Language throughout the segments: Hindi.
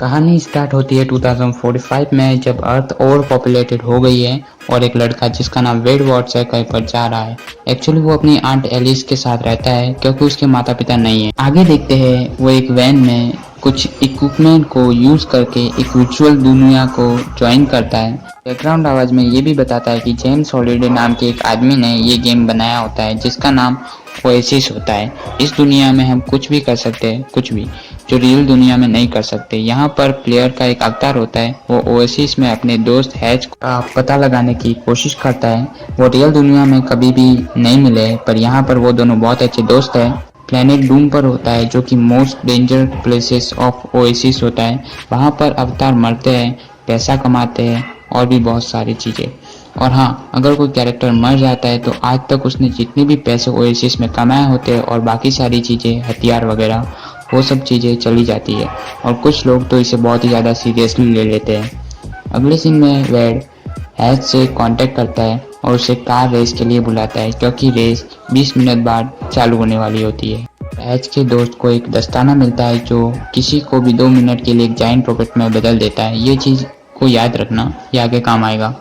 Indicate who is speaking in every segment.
Speaker 1: कहानी स्टार्ट होती है 2045 में, जब अर्थ ओवर पॉपुलेटेड हो गई है और एक लड़का जिसका नाम वेड वॉट्स है कहीं पर जा रहा है। एक्चुअली वो अपनी आंट एलिस के साथ रहता है क्योंकि उसके माता पिता नहीं है। आगे देखते हैं वो एक वैन में कुछ इक्विपमेंट को यूज करके एक वर्चुअल दुनिया को ज्वाइन करता है। बैकग्राउंड आवाज में ये भी बताता है कि जेम्स हॉलिडे नाम के एक आदमी ने ये गेम बनाया होता है जिसका नाम ओएसिस होता है। इस दुनिया में हम कुछ भी कर सकते हैं, कुछ भी जो रियल दुनिया में नहीं कर सकते। यहाँ पर प्लेयर का एक अवतार होता है, वो ओएसिस में अपने दोस्त हैज का पता लगाने की कोशिश करता है। वो रियल दुनिया में कभी भी नहीं मिले, पर यहाँ पर वो दोनों बहुत अच्छे दोस्त हैं। प्लेनेट डूम पर होता है जो कि most danger places of oasis होता है। वहाँ पर अवतार मरते हैं, पैसा कमाते हैं और भी बहुत सारी चीज़ें। और हाँ, अगर कोई कैरेक्टर मर जाता है तो आज तक उसने जितने भी पैसे ओएसिस में कमाए होते हैं और बाकी सारी चीज़ें, हथियार वगैरह, वो सब चीज़ें चली जाती है। और कुछ लोग तो इसे बहुत ही ज़्यादा सीरियसली ले लेते हैं। अगले सीन में वेड हैज से कांटेक्ट करता है और उसे कार रेस के लिए बुलाता है क्योंकि रेस 20 मिनट बाद चालू होने वाली होती है। हैज के दोस्त को एक दस्ताना मिलता है जो किसी को भी 2 मिनट के लिए एक जाइंट रॉकेट में बदल देता है। ये चीज़ को याद रखना, ये आगे काम आएगा।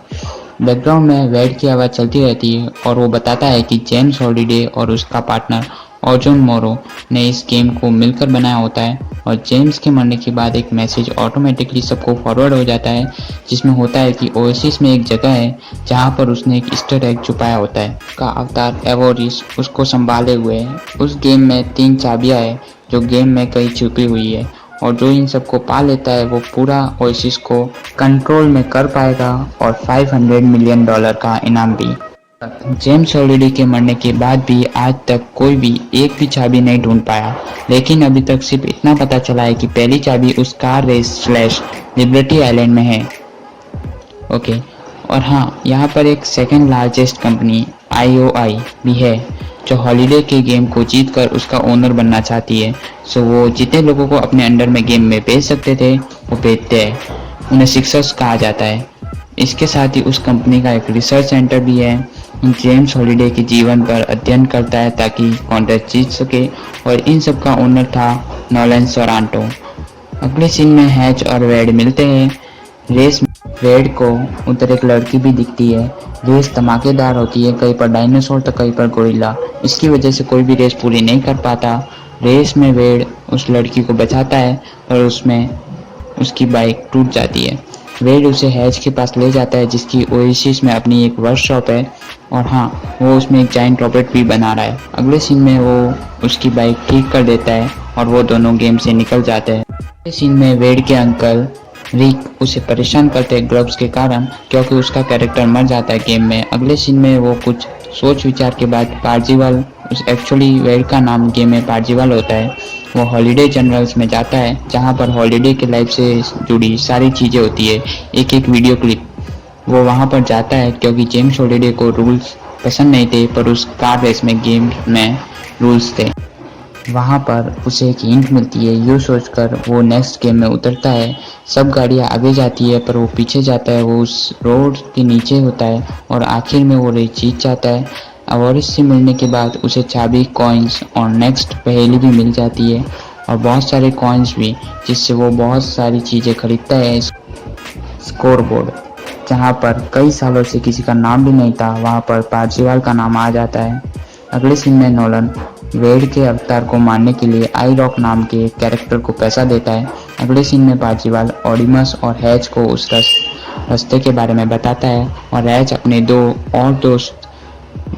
Speaker 1: बैकग्राउंड में वेड की आवाज़ चलती रहती है और वो बताता है कि जेम्स हॉलिडे और उसका पार्टनर अर्जुन मोरो ने इस गेम को मिलकर बनाया होता है। और जेम्स के मरने के बाद एक मैसेज ऑटोमेटिकली सबको फॉरवर्ड हो जाता है जिसमें होता है कि ओएसिस में एक जगह है जहां पर उसने एक ईस्टर एग छुपाया होता है। का अवतार एवोरिस उसको संभाले हुए है। उस गेम में 3 चाबियां है जो गेम में कहीं छुपी हुई है, और जो इन सबको पा लेता है वो पूरा ओएसिस को कंट्रोल में कर पाएगा और $500 मिलियन का इनाम भी। जेम्स हॉलिडे के मरने के बाद भी आज तक कोई भी एक भी चाबी नहीं ढूंढ पाया, लेकिन अभी तक सिर्फ इतना पता चला है कि पहली चाबी उस car race slash Liberty Island में है। ओके, और हाँ, यहाँ पर एक सेकंड लार्जेस्ट कंपनी IOI भी है जो हॉलिडे के गेम को जीतकर उसका ओनर बनना चाहती है। सो वो जितने लोगों को अपने अंडर में गेम में भेज सकते थे वो भेजते हैं, उन्हें सिक्सर्स कहा जाता है। इसके साथ ही उस कंपनी का एक रिसर्च सेंटर भी है। जेम्स हॉलिडे के जीवन पर अध्ययन करता है ताकि कॉन्टेस्ट जीत सके, और इन सब का ओनर था नोलन सोरांटो। अगले सीन में हैच और वेड मिलते हैं। रेस में वेड को उधर एक लड़की भी दिखती है। रेस धमाकेदार होती है, कहीं पर डायनासोर तो कहीं पर गोरिल्ला। इसकी वजह से कोई भी रेस पूरी नहीं कर पाता। रेस में वेड उस लड़की को बचाता है और उसमें उसकी बाइक टूट जाती है। वेड उसे हैच के पास ले जाता है जिसकी ओएसिस में अपनी एक वर्कशॉप है, और हाँ, वो उसमें एक जाइंट रॉकेट भी बना रहा है। अगले सीन में वो उसकी बाइक ठीक कर देता है और वो दोनों गेम से निकल जाते हैं। अगले सीन में वेड के अंकल रिक उसे परेशान करते हैं ग्लव्स के कारण, क्योंकि उसका कैरेक्टर मर जाता है गेम में। अगले सीन में वो कुछ सोच विचार के बाद पार्जिवाल, उस एक्चुअली वेड का नाम गेम में पार्जिवाल होता है, वो हॉलिडे जनरल्स में जाता है जहाँ पर हॉलिडे के लाइफ से जुड़ी सारी चीज़ें होती है, एक एक वीडियो क्लिप। वो वहाँ पर जाता है क्योंकि जेम्स हॉलिडे को रूल्स पसंद नहीं थे, पर उस कार रेस में गेम में रूल्स थे। वहाँ पर उसे एक हिंट मिलती है, यूँ सोचकर वो नेक्स्ट गेम में उतरता है। सब गाड़ियाँ आगे जाती है पर वो पीछे जाता है, वो उस रोड के नीचे होता है और आखिर में वो रेस जीत जाता है। अवॉरिस से मिलने के बाद उसे चाबी, कॉइन्स और नेक्स्ट पहेली भी मिल जाती है, और बहुत सारे कॉइन्स भी, जिससे वो बहुत सारी चीज़ें खरीदता है। स्कोरबोर्ड, जहाँ पर कई सालों से किसी का नाम भी नहीं था, वहाँ पर पार्जिवाल का नाम आ जाता है। अगले सीन में नोलन वेड के अवतार को मारने के लिए आई रॉक नाम के कैरेक्टर को पैसा देता है। अगले सीन में पार्जिवाल ऑडिमस और हैच को उस रास्ते के बारे में बताता है, और हैच अपने 2 और दोस्त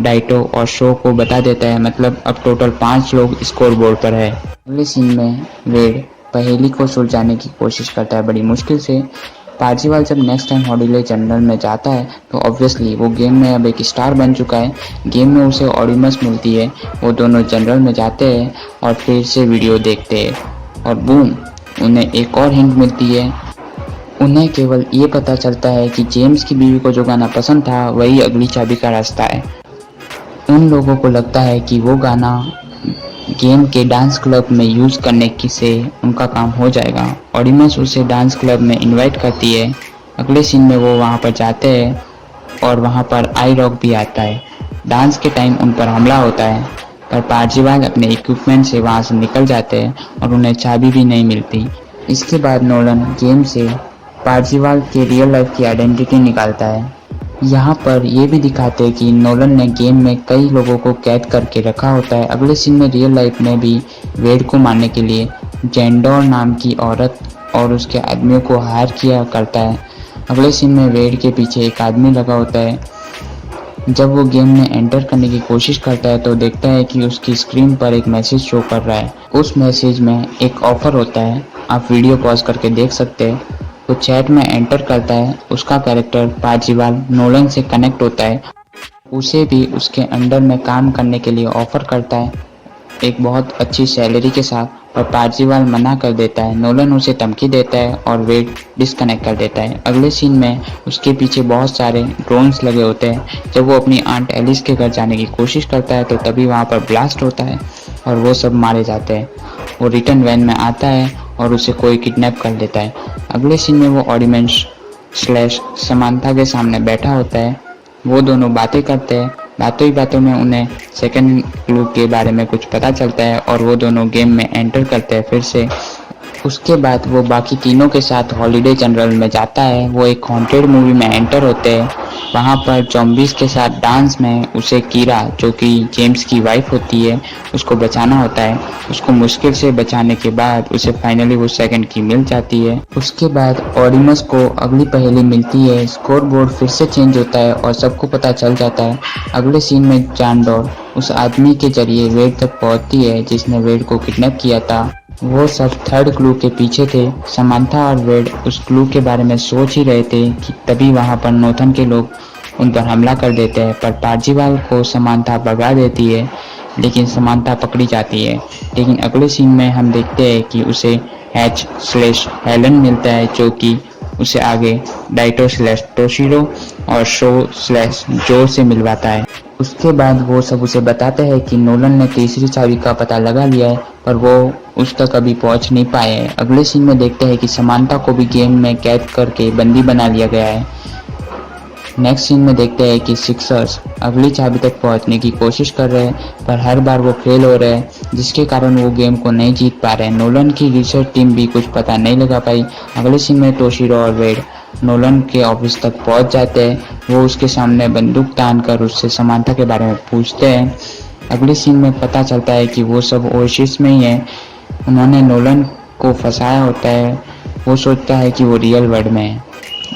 Speaker 1: डाइटो और शो को बता देता है। मतलब अब टोटल 5 लोग स्कोर बोर्ड पर है। अगले सीन में वेड पहेली को सुलझाने की कोशिश करता है बड़ी मुश्किल से। पार्जिवाल जब नेक्स्ट टाइम हॉलिडे जनरल में जाता है तो ऑब्वियसली वो गेम में अब एक स्टार बन चुका है। गेम में उसे ऑडिमस मिलती है, वो दोनों जनरल में जाते हैं और फिर से वीडियो देखते हैं, और बूम, उन्हें एक और हिंट मिलती है। उन्हें केवल ये पता चलता है कि जेम्स की बीवी को जो गाना पसंद था वही अगली चाबी का रास्ता है। उन लोगों को लगता है कि वो गाना गेम के डांस क्लब में यूज करने की से उनका काम हो जाएगा। ऑडिमस उसे डांस क्लब में इनवाइट करती है। अगले सीन में वो वहाँ पर जाते हैं और वहाँ पर आई रॉक भी आता है। डांस के टाइम उन पर हमला होता है, पर पार्जिवाल अपने इक्विपमेंट से वहाँ से निकल जाते हैं और उन्हें चाबी भी नहीं मिलती। इसके बाद नोलन गेम से पार्जिवाल के रियल लाइफ की आइडेंटिटी निकालता है। यहाँ पर ये भी दिखाते हैं कि नोलन ने गेम में कई लोगों को कैद करके रखा होता है। अगले सीन में रियल लाइफ में भी वेड को मारने के लिए जेंडोर नाम की औरत और उसके आदमियों को हायर किया करता है। अगले सीन में वेड के पीछे एक आदमी लगा होता है। जब वो गेम में एंटर करने की कोशिश करता है तो देखता है कि उसकी स्क्रीन पर एक मैसेज शो कर रहा है। उस मैसेज में एक ऑफर होता है, आप वीडियो पॉज करके देख सकते हैं। वो चैट में एंटर करता है, उसका कैरेक्टर पार्जिवाल नोलन से कनेक्ट होता है, उसे भी उसके अंडर में काम करने के लिए ऑफर करता है एक बहुत अच्छी सैलरी के साथ, पर पार्जिवाल मना कर देता है। नोलन उसे धमकी देता है और वेड डिस्कनेक्ट कर देता है। अगले सीन में उसके पीछे बहुत सारे ड्रोन्स लगे होते हैं। जब वो अपनी आंट एलिस के घर जाने की कोशिश करता है तो तभी वहाँ पर ब्लास्ट होता है और वो सब मारे जाते हैं। वो रिटर्न वैन में आता है और उसे कोई किडनैप कर लेता है। अगले सीन में वो ऑडिमेंस स्लैश समांथा के सामने बैठा होता है। वो दोनों बातें करते हैं। बातों ही बातों में उन्हें सेकंड क्लू के बारे में कुछ पता चलता है और वो दोनों गेम में एंटर करते हैं फिर से। उसके बाद वो बाकी तीनों के साथ हॉलिडे जनरल में जाता है। वो एक हॉन्टेड मूवी में एंटर होते हैं। वहाँ पर जॉम्बीज के साथ डांस में उसे कीरा, जो कि जेम्स की वाइफ होती है, उसको बचाना होता है। उसको मुश्किल से बचाने के बाद उसे फाइनली वो सेकंड की मिल जाती है। उसके बाद ऑडिमस को अगली पहेली मिलती है। स्कोर बोर्ड फिर से चेंज होता है और सबको पता चल जाता है। अगले सीन में जानडोर उस आदमी के जरिए वेड तक पहुंचती है जिसने वेड को किडनैप किया था। वो सब थर्ड क्लू के पीछे थे। समांथा और वेड उस क्लू के बारे में सोच ही रहे थे कि तभी वहां पर नोथन के लोग उन पर हमला कर देते हैं, पर पार्जिवाल को समांथा भगा देती है, लेकिन समांथा पकड़ी जाती है। लेकिन अगले सीन में हम देखते हैं कि उसे हैच स्लैश हेलन मिलता है, जो कि उसे आगे डाइटो स्लैश टोशिरो और शो स्लैश जो से मिलवाता है। उसके बाद वो सब उसे बताते हैं कि नोलन ने तीसरी चाबी का पता लगा लिया है, पर वो उस तक अभी पहुंच नहीं पाए हैं। अगले सीन में देखते हैं कि समांथा को भी गेम में कैद करके बंदी बना लिया गया है। नेक्स्ट सीन में देखते हैं कि सिक्सर्स अगली चाबी तक पहुंचने की कोशिश कर रहे हैं, पर हर बार वो फेल हो रहे हैं, जिसके कारण वो गेम को नहीं जीत पा रहे हैं। नोलन की रिसर्च टीम भी कुछ पता नहीं लगा पाई। अगले सीन में टोशिरो और वेड नोलन के ऑफिस तक पहुंच जाते हैं। वो उसके सामने बंदूक तान कर उससे समांथा के बारे में पूछते हैं। अगले सीन में पता चलता है कि वो सब ओएसिस में ही है। उन्होंने नोलन को फंसाया होता है। वो सोचता है कि वो रियल वर्ल्ड में है।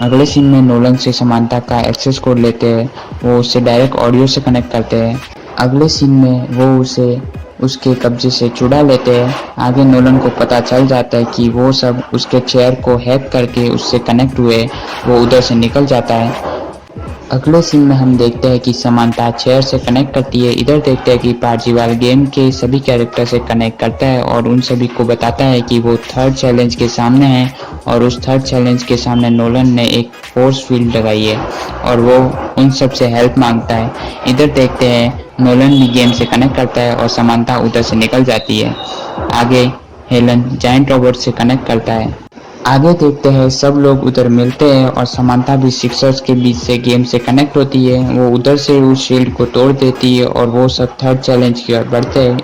Speaker 1: अगले सीन में नोलन से समांथा का एक्सेस कोड लेते हैं। वो उससे डायरेक्ट ऑडियो से कनेक्ट करते हैं। अगले सीन में वो उसे उसके कब्जे से छुड़ा लेते हैं। आगे नोलन को पता चल जाता है कि वो सब उसके चेयर को हैक करके उससे कनेक्ट हुए। वो उधर से निकल जाता है। अगले सीन में हम देखते हैं कि समांथा चेयर से कनेक्ट करती है। इधर देखते हैं कि पार्जिवाल गेम के सभी कैरेक्टर से कनेक्ट करता है और उन सभी को बताता है कि वो थर्ड चैलेंज के सामने है और उस थर्ड चैलेंज के सामने नोलन ने एक फोर्स फील्ड लगाई है और वो उन सब से हेल्प मांगता है। इधर देखते हैं नोलन भी गेम से कनेक्ट करता है और समांथा उधर से निकल जाती है। आगे हेलन जायंट रोबोट से कनेक्ट करता है। आगे देखते हैं सब लोग उधर मिलते हैं और समांथा भी सिक्सर्स के बीच से गेम से कनेक्ट होती है। वो उधर से उस शील्ड को तोड़ देती है और वो सब थर्ड चैलेंज की ओर बढ़ते हैं।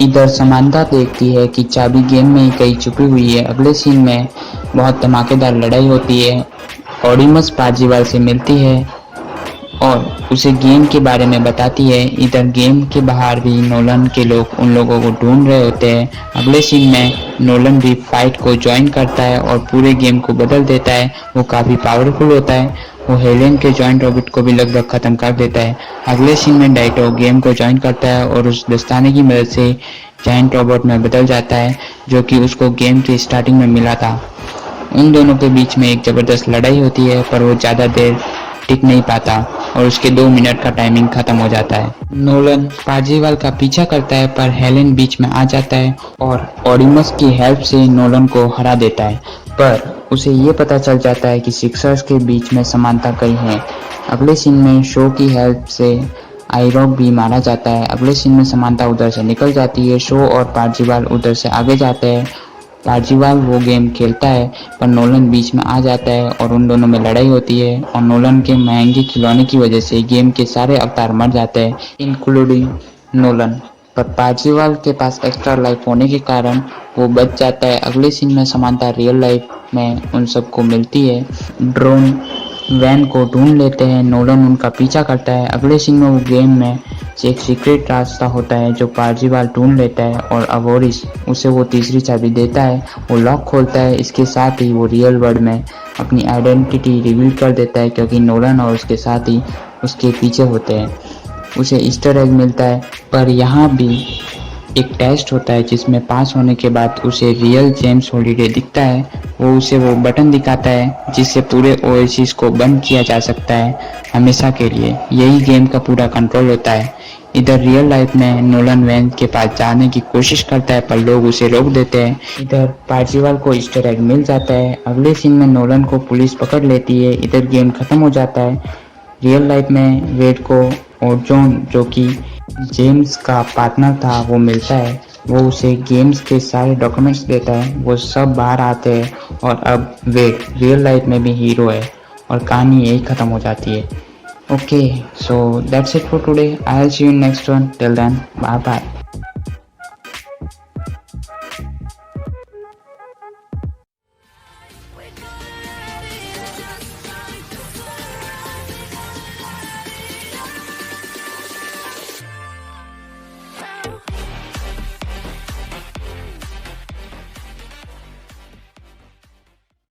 Speaker 1: इधर समांथा देखती है कि चाबी गेम में ही कहीं छुपी हुई है। अगले सीन में बहुत धमाकेदार लड़ाई होती है। ऑडिमस पार्जिवाल से मिलती है और उसे गेम के बारे में बताती है। इधर गेम के बाहर भी नोलन के लोग उन लोगों को ढूंढ रहे होते हैं। अगले सीन में नोलन भी फाइट को ज्वाइन करता है और पूरे गेम को बदल देता है। वो काफी पावरफुल होता है। वो हेलेन के जॉइंट रॉबिट को भी लगभग खत्म कर देता है। अगले सीन में डाइटो गेम को ज्वाइन करता है और उस दस्ताने की मदद से जायंट रोबोट में बदल जाता है, जो कि उसको गेम की स्टार्टिंग में मिला था। उन दोनों के बीच में एक जबरदस्त लड़ाई होती है, पर वो ज्यादा देर टिक नहीं पाता और उसके 2 मिनट का टाइमिंग खत्म हो जाता है। नोलन पार्जिवाल का पीछा करता है, पर हेलेन बीच में आ जाता है और ऑडिमस की हेल्प से नोलन को हरा देता है, पर उसे ये पता चल जाता है कि सिक्सर्स के बीच में समानता कहीं है। अगले सीन में शो की हेल्प से आईरॉक भी मारा जाता है। अगले सीन में समानता उधर से निकल जाती है। शो और पार्जिवाल उधर से आगे जाते हैं। पार्जिवाल वो गेम खेलता है, पर नोलन बीच में आ जाता है और उन दोनों में लड़ाई होती है और नोलन के महंगे खिलौने की वजह से गेम के सारे अवतार मर जाते हैं, इंक्लूडिंग नोलन। पर पार्जिवाल के पास एक्स्ट्रा लाइफ होने के कारण वो बच जाता है। अगले सीन में समानता रियल लाइफ में उन सबको मिलती है। ड्रोन वैन को ढूंढ लेते हैं, नोलन उनका पीछा करता है। अगले सीन में वो गेम में से एक सीक्रेट रास्ता होता है जो पार्जिवाल ढूंढ लेता है और अवोरिस उसे वो तीसरी चाबी देता है। वो लॉक खोलता है, इसके साथ ही वो रियल वर्ल्ड में अपनी आइडेंटिटी रिवील कर देता है क्योंकि नोलन और उसके साथी उसके पीछे होते हैं। उसे ईस्टर एग मिलता है, पर यहाँ भी एक टेस्ट होता है जिसमें पास होने के बाद उसे रियल जेम्स हॉलिडे दिखता है। वो उसे वो बटन दिखाता है जिससे पूरे ओएसिस को बंद किया जा सकता है हमेशा के लिए। यही गेम का पूरा कंट्रोल होता है। इधर रियल लाइफ में नोलन वैन के पास जाने की कोशिश करता है पर लोग उसे रोक देते हैं। इधर पार्जिवाल को ईस्टर एग मिल जाता है। अगले सीन में नोलन को पुलिस पकड़ लेती है। इधर गेम खत्म हो जाता है। रियल लाइफ में वेड को और जॉन जो कि जेम्स का पार्टनर था वो मिलता है। वो उसे गेम्स के सारे डॉक्यूमेंट्स देता है। वो सब बाहर आते हैं और अब वेड रियल लाइफ में भी हीरो है और कहानी यही खत्म हो जाती है। Okay, so that's it for today. I will see you in next one. Till then, bye bye.